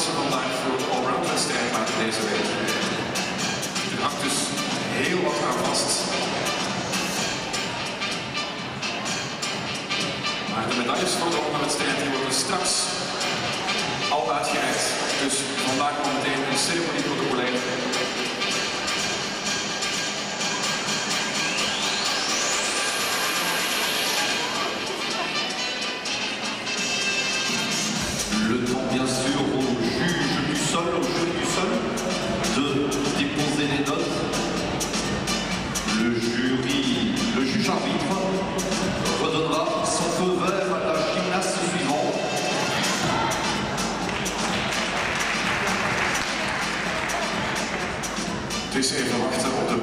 plaatsen vandaag voor de allround-wedstrijd maken deze week. Er hangt dus heel wat aan vast. Maar de medailles voor de allround-wedstrijd worden straks al uitgereikt. Dus vandaag momenteel een ceremonieprotocol. Le temps bien sûr au juge du sol, au jury du sol, de déposer les notes. Le juge arbitre redonnera son feu vert à la gymnaste suivante. Het is even wachten op de